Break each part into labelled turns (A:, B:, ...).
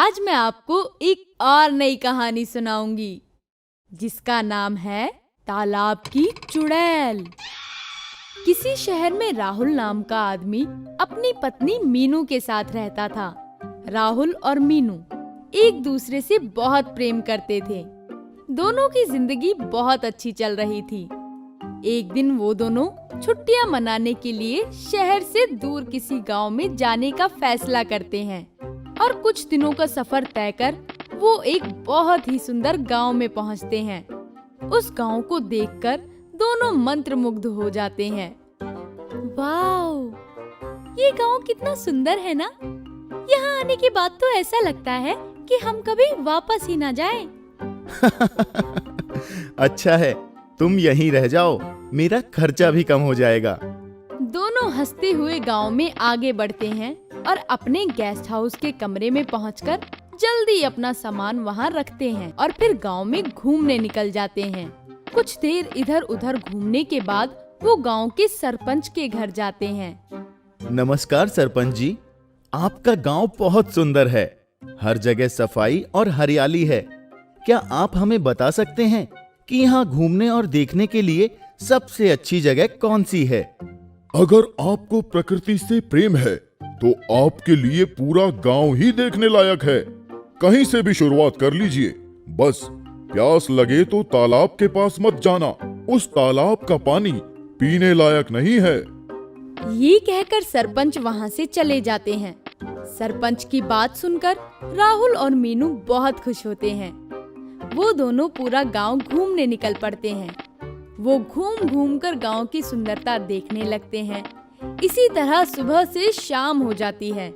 A: आज मैं आपको एक और नई कहानी सुनाऊंगी जिसका नाम है तालाब की चुड़ैल। किसी शहर में राहुल नाम का आदमी अपनी पत्नी मीनू के साथ रहता था। राहुल और मीनू एक दूसरे से बहुत प्रेम करते थे। दोनों की जिंदगी बहुत अच्छी चल रही थी। एक दिन वो दोनों छुट्टियां मनाने के लिए शहर से दूर किसी गांव में जाने का फैसला करते हैं और कुछ दिनों का सफर तय कर वो एक बहुत ही सुंदर गांव में पहुंचते हैं। उस गांव को देखकर दोनों मंत्रमुग्ध हो जाते हैं। वाओ, ये गांव कितना सुंदर है ना। यहाँ आने के बाद तो ऐसा लगता है कि हम कभी वापस ही ना जाएं।
B: अच्छा है, तुम यहीं रह जाओ, मेरा खर्चा भी कम हो जाएगा।
A: दोनों हंसते हुए गांव में आगे बढ़ते हैं और अपने गेस्ट हाउस के कमरे में पहुंचकर जल्दी अपना सामान वहां रखते हैं और फिर गांव में घूमने निकल जाते हैं। कुछ देर इधर उधर घूमने के बाद वो गांव के सरपंच के घर जाते हैं।
B: नमस्कार सरपंच जी, आपका गांव बहुत सुंदर है। हर जगह सफाई और हरियाली है। क्या आप हमें बता सकते हैं कि यहाँ घूमने और देखने के लिए सबसे अच्छी जगह कौन सी है?
C: अगर आपको प्रकृति से प्रेम है तो आपके लिए पूरा गांव ही देखने लायक है। कहीं से भी शुरुआत कर लीजिए। बस प्यास लगे तो तालाब के पास मत जाना, उस तालाब का पानी पीने लायक नहीं है।
A: ये कहकर सरपंच वहाँ से चले जाते हैं। सरपंच की बात सुनकर राहुल और मीनू बहुत खुश होते हैं। वो दोनों पूरा गांव घूमने निकल पड़ते हैं। वो घूम घूम कर गाँव की सुंदरता देखने लगते हैं। इसी तरह सुबह से शाम हो जाती है।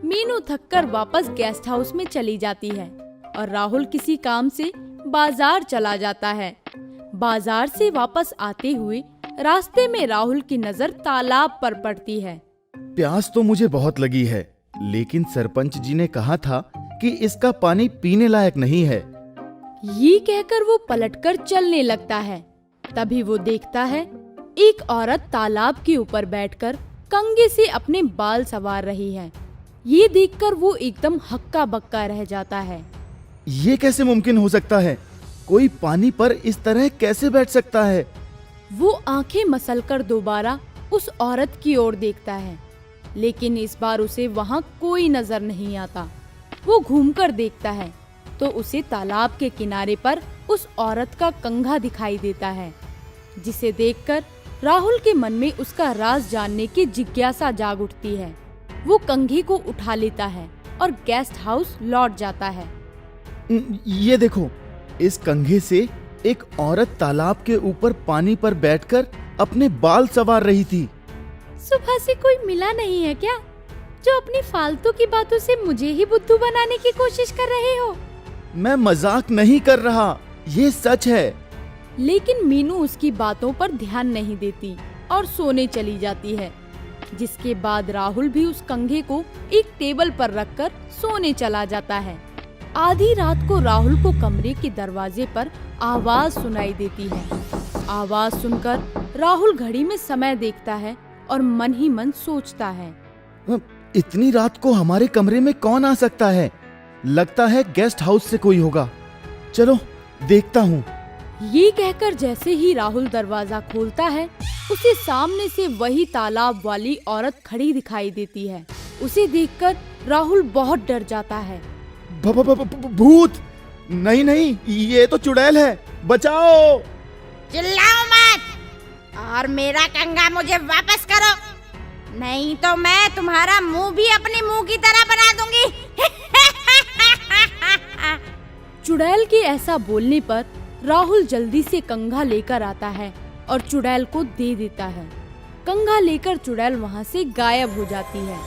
A: मीनू थककर वापस गेस्ट हाउस में चली जाती है और राहुल किसी काम से बाजार चला जाता है। बाजार से वापस आते हुए रास्ते में राहुल की नजर तालाब पर पड़ती है।
B: प्यास तो मुझे बहुत लगी है, लेकिन सरपंच जी ने कहा था कि इसका पानी पीने लायक नहीं है।
A: ये कहकर वो पलटकर चलने लगता है। तभी वो देखता है एक औरत तालाब के ऊपर बैठकर कंघे से अपने बाल संवार रही है। ये देखकर वो एकदम हक्का बक्का रह जाता है।
B: ये कैसे मुमकिन हो सकता है? कोई पानी पर इस तरह कैसे बैठ सकता है?
A: वो आंखें मसलकर दोबारा उस औरत की ओर देखता है, लेकिन इस बार उसे वहाँ कोई नजर नहीं आता। वो घूमकर देखता है तो उसे तालाब के किनारे पर उस औरत का कंघा दिखाई देता है, जिसे देखकर राहुल के मन में उसका राज जानने की जिज्ञासा जाग उठती है। वो कंघे को उठा लेता है और गेस्ट हाउस लौट जाता है।
B: ये देखो, इस कंघे से एक औरत तालाब के ऊपर पानी पर बैठकर अपने बाल संवार रही थी।
A: सुबह से कोई मिला नहीं है क्या, जो अपनी फालतू की बातों से मुझे ही बुद्धू बनाने की कोशिश कर रहे हो?
B: मैं मजाक नहीं कर रहा, ये सच है।
A: लेकिन मीनू उसकी बातों पर ध्यान नहीं देती और सोने चली जाती है। जिसके बाद राहुल भी उस कंघे को एक टेबल पर रखकर सोने चला जाता है। आधी रात को राहुल को कमरे के दरवाजे पर आवाज सुनाई देती है। आवाज सुनकर राहुल घड़ी में समय देखता है और मन ही मन सोचता है,
B: इतनी रात को हमारे कमरे में कौन आ सकता है? लगता है गेस्ट हाउस से कोई होगा। चलो देखता हूँ।
A: ये कहकर जैसे ही राहुल दरवाजा खोलता है, उसे सामने से वही तालाब वाली औरत खड़ी दिखाई देती है। उसे देखकर राहुल बहुत डर जाता है।
B: भूत! नहीं नहीं, ये तो चुड़ैल है, बचाओ!
D: चिल्लाओ मत और मेरा कंघा मुझे वापस करो, नहीं तो मैं तुम्हारा मुंह भी अपने मुंह की तरह बना दूंगी।
A: चुड़ैल के ऐसा बोलने पर राहुल जल्दी से कंघा लेकर आता है और चुड़ैल को दे देता है। कंघा लेकर चुड़ैल वहाँ से गायब हो जाती है।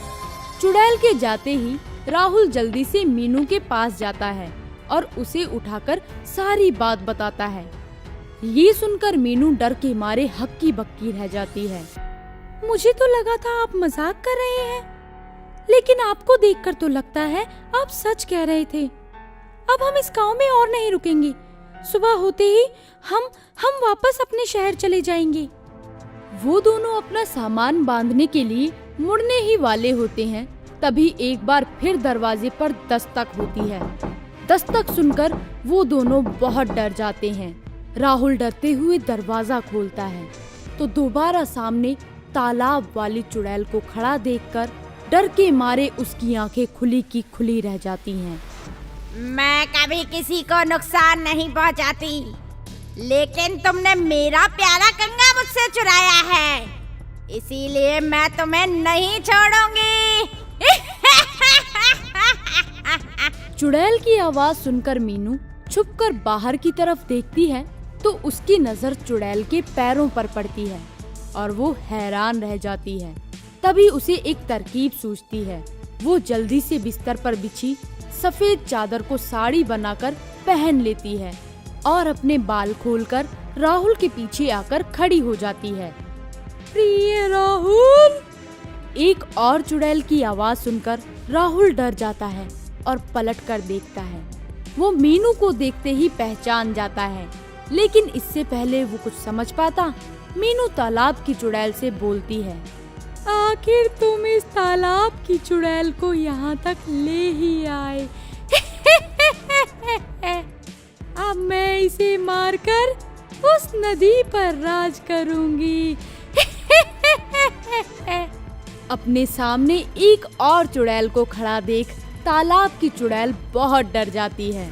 A: चुड़ैल के जाते ही राहुल जल्दी से मीनू के पास जाता है और उसे उठाकर सारी बात बताता है। ये सुनकर मीनू डर के मारे हक्की बक्की रह जाती है। मुझे तो लगा था आप मजाक कर रहे हैं, लेकिन आपको देखकर तो लगता है आप सच कह रहे थे। अब हम इस गांव में और नहीं रुकेंगे। सुबह होते ही हम वापस अपने शहर चले जाएंगे। वो दोनों अपना सामान बांधने के लिए मुड़ने ही वाले होते हैं तभी एक बार फिर दरवाजे पर दस्तक होती है। दस्तक सुनकर वो दोनों बहुत डर जाते हैं। राहुल डरते हुए दरवाजा खोलता है तो दोबारा सामने तालाब वाली चुड़ैल को खड़ा देखकर डर के मारे उसकी आंखें खुली की खुली रह जाती हैं।
D: मैं कभी किसी को नुकसान नहीं पहुंचाती, लेकिन तुमने मेरा प्यारा कंगा मुझसे चुराया है, इसीलिए मैं तुम्हें नहीं छोड़ूंगी।
A: चुड़ैल की आवाज सुनकर मीनू छुपकर बाहर की तरफ देखती है तो उसकी नजर चुड़ैल के पैरों पर पड़ती है और वो हैरान रह जाती है। तभी उसे एक तरकीब सूझती है। वो जल्दी से बिस्तर पर बिछी सफेद चादर को साड़ी बनाकर पहन लेती है और अपने बाल खोलकर राहुल के पीछे आकर खड़ी हो जाती है। प्रिय राहुल! एक और चुड़ैल की आवाज सुनकर राहुल डर जाता है और पलट कर देखता है। वो मीनू को देखते ही पहचान जाता है, लेकिन इससे पहले वो कुछ समझ पाता, मीनू तालाब की चुड़ैल से बोलती है, आखिर तुम इस तालाब की चुड़ैल को यहाँ तक ले ही आए। अब मैं इसे मारकर उस नदी पर राज करूंगी। अपने सामने एक और चुड़ैल को खड़ा देख तालाब की चुड़ैल बहुत डर जाती है।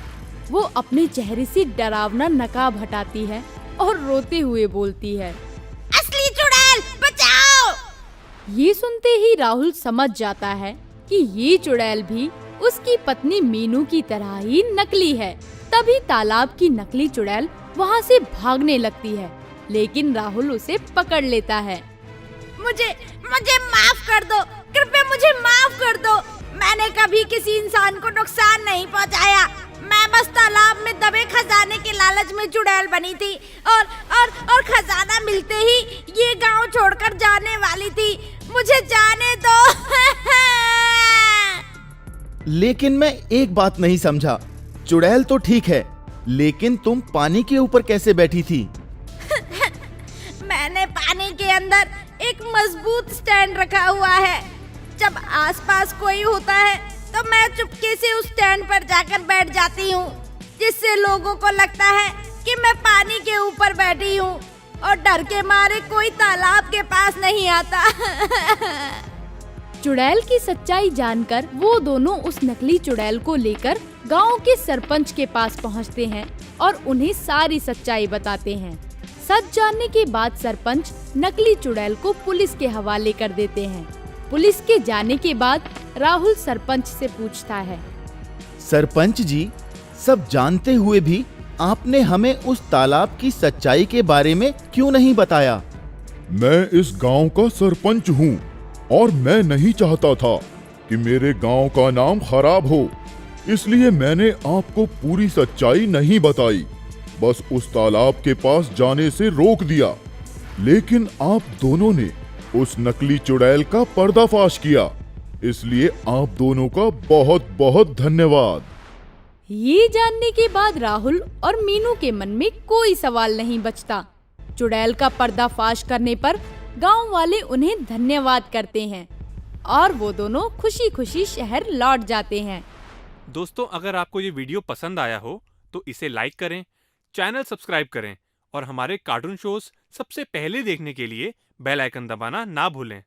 A: वो अपने चेहरे से डरावना नकाब हटाती है और रोते हुए बोलती है,
D: असली चुड़ैल बचाओ!
A: ये सुनते ही राहुल समझ जाता है कि ये चुड़ैल भी उसकी पत्नी मीनू की तरह ही नकली है। तभी तालाब की नकली चुड़ैल वहाँ से भागने लगती है, लेकिन राहुल उसे पकड़ लेता है।
D: मुझे मुझे माफ कर दो, कृपया मुझे माफ कर दो। मैंने कभी किसी इंसान को नुकसान नहीं पहुंचाया। मैं बस तालाब में दबे खजाने के लालच में चुड़ैल बनी थी और खजाना मिलते ही ये गांव छोड़कर जाने वाली थी। मुझे जाने दो।
B: लेकिन मैं एक बात नहीं समझा, चुड़ैल तो ठीक है, लेकिन तुम पानी के ऊपर कैसे बैठी थी?
D: मैंने पानी के अंदर एक मजबूत स्टैंड रखा हुआ है। जब आसपास कोई होता है तो मैं चुपके से उस स्टैंड पर जाकर बैठ जाती हूँ, जिससे लोगों को लगता है कि मैं पानी के ऊपर बैठी हूँ और डर के मारे कोई तालाब के पास नहीं आता।
A: चुड़ैल की सच्चाई जानकर वो दोनों उस नकली चुड़ैल को लेकर गांव के सरपंच के पास पहुंचते हैं और उन्हें सारी सच्चाई बताते हैं। सच जानने के बाद सरपंच नकली चुड़ैल को पुलिस के हवाले कर देते हैं। पुलिस के जाने के बाद राहुल सरपंच से पूछता है,
B: सरपंच जी, सब जानते हुए भी आपने हमें उस तालाब की सच्चाई के बारे में क्यों नहीं बताया?
C: मैं इस गांव का सरपंच हूँ और मैं नहीं चाहता था कि मेरे गांव का नाम खराब हो, इसलिए मैंने आपको पूरी सच्चाई नहीं बताई, बस उस तालाब के पास जाने से रोक दिया। लेकिन आप दोनों ने उस नकली चुड़ैल का पर्दाफाश किया, इसलिए आप दोनों का बहुत बहुत धन्यवाद।
A: ये जानने के बाद राहुल और मीनू के मन में कोई सवाल नहीं बचता। चुड़ैल का पर्दाफाश करने पर गांव वाले उन्हें धन्यवाद करते हैं और वो दोनों खुशी खुशी शहर लौट जाते हैं।
E: दोस्तों, अगर आपको ये वीडियो पसंद आया हो तो इसे लाइक करें, चैनल सब्सक्राइब करें और हमारे कार्टून शोज सबसे पहले देखने के लिए बेल आइकन दबाना ना भूलें।